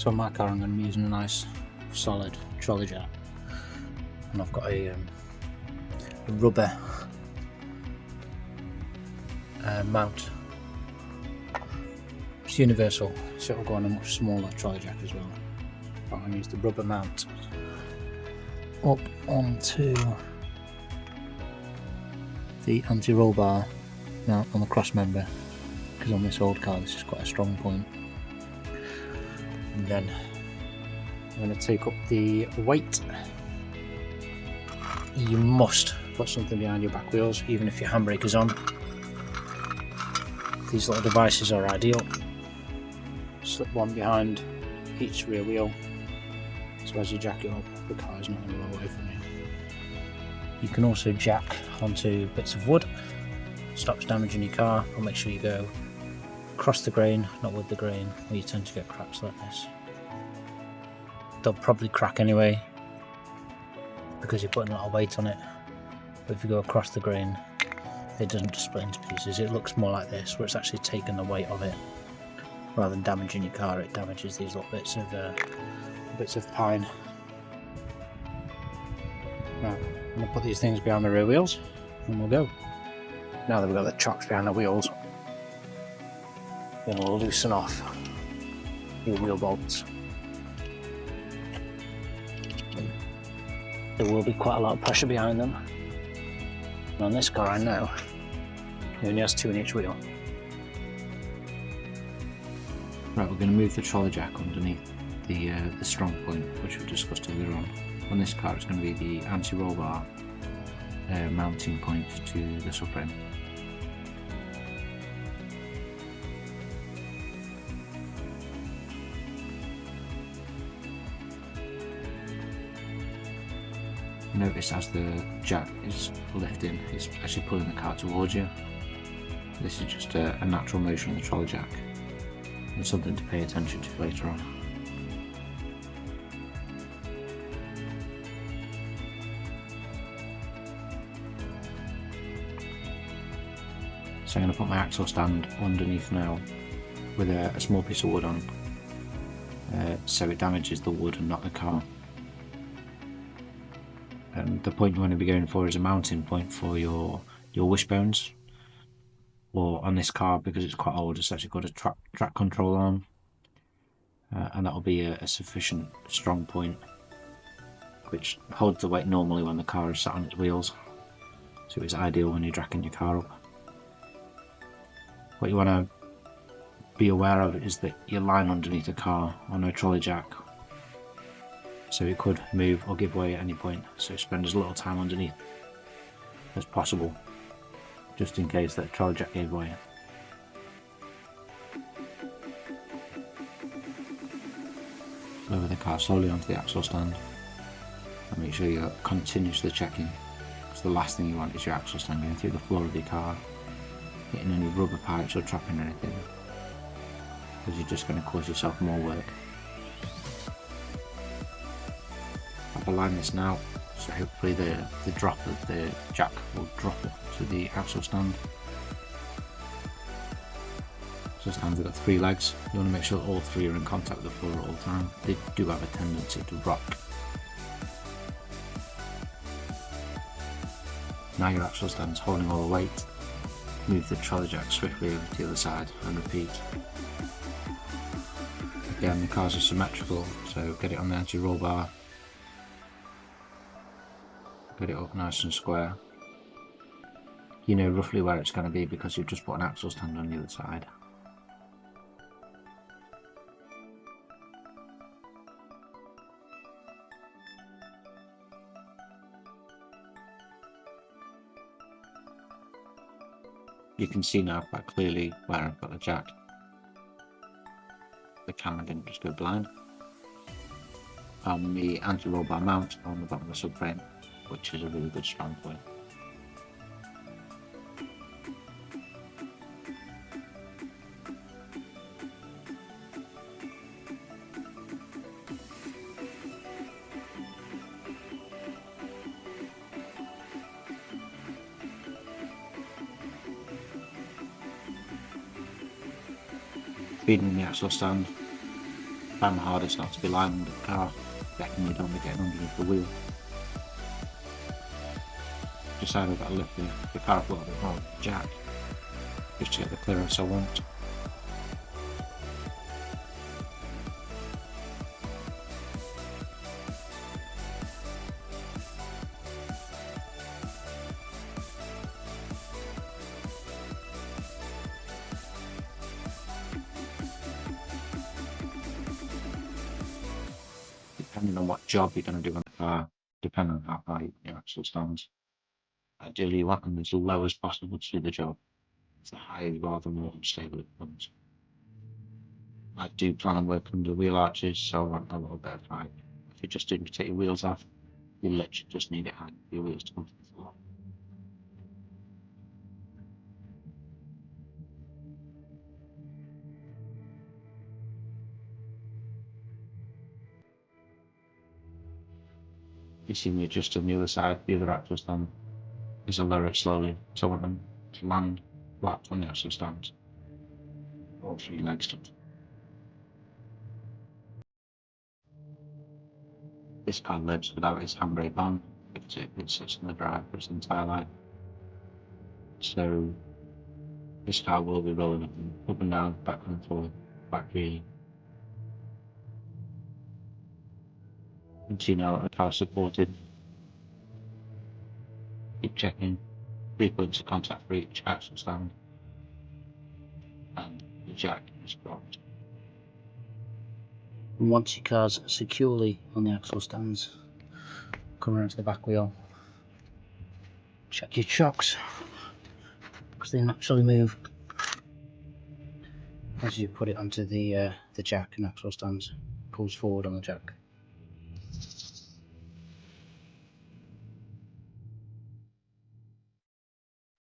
So on my car I'm going to be using a nice solid trolley jack, and I've got a rubber mount. It's universal, so it'll go on a much smaller trolley jack as well. But I'm going to use the rubber mount up onto the anti-roll bar mount on the cross member, because on this old car this is quite a strong point. And then I'm going to take up the weight. You must put something behind your back wheels, even if your handbrake is on. These little devices are ideal. Slip one behind each rear wheel, so as you jack it up, the car is not going to go away from you. You can also jack onto bits of wood, stops damaging your car, or make sure you go across the grain, not with the grain, where you tend to get cracks like this. They'll probably crack anyway, because you're putting a lot of weight on it, but if you go across the grain, it doesn't just split into pieces. It looks more like this, where it's actually taken the weight of it. Rather than damaging your car, it damages these little bits of pine. Now, I'm going to put these things behind the rear wheels, and we'll go. Now that we've got the chocks behind the wheels, we're going to loosen off your wheel bolts. There will be quite a lot of pressure behind them. And on this car I know it only has 2 in each wheel. Right, we're going to move the trolley jack underneath the strong point, which we discussed earlier on. On this car it's going to be the anti-roll bar mounting point to the subframe. Notice as the jack is lifting, it's actually pulling the car towards you. This is just a natural motion of the trolley jack, and something to pay attention to later on. So I'm going to put my axle stand underneath now with a small piece of wood on, so it damages the wood and not the car. The point you want to be going for is a mounting point for your wishbones, or on this car, because it's quite old, it's actually got a track control arm, and that will be a sufficient strong point which holds the weight normally when the car is sat on its wheels, so it's ideal when you're jacking your car up. What you want to be aware of is that your line underneath the car on a trolley jack, so it could move or give way at any point, so spend as little time underneath as possible, just in case that trolley jack gave way. Lower the car slowly onto the axle stand, and make sure you're continuously checking, because the last thing you want is your axle stand going through the floor of your car, hitting any rubber pipes or trapping anything, because you're just going to cause yourself more work. I've aligned this now, so hopefully the drop of the jack will drop it to the axle stand. So stands have got 3 legs. You want to make sure that all 3 are in contact with the floor at all time. They do have a tendency to rock. Now your axle stand's holding all the weight. Move the trolley jack swiftly over to the other side and repeat. Again, the cars are symmetrical, so get it on the anti-roll bar. Get it up nice and square. You know roughly where it's going to be because you've just put an axle stand on the other side. You can see now quite clearly where I've got the jack. The camera didn't just go blind. And the anti-roll bar mount on the bottom of the subframe, which is a really good strong point. Feeding the axle stand, find the hardest not to be lying under the car, checking you don't be getting underneath the wheel. Just either got to lift the car up a little bit more with the jack, just to get the clearance I want. Depending on what job you're going to do on the car, depending on how high your axle stands. Ideally you want them as low as possible to do the job. The higher you are, the more unstable it becomes. I do plan on working under wheel arches, so I want a little bit of height. If you're just doing to take your wheels off, you literally just need it high for your wheels to come to the floor. You see me adjust on the other side, the other axle stand is a lower it slowly, so I want them to land flat on the axle stand. All three legs touch. This car lives without its handbrake on, it sits in the drive for its entire life. So this car will be rolling up and down, back and forth, back rear. And you know the car supported. Keep checking 3 points of contact for each axle stand, and the jack is dropped. And once your car's securely on the axle stands, come around to the back wheel, check your chocks, because they naturally move as you put it onto the jack and axle stands, pulls forward on the jack.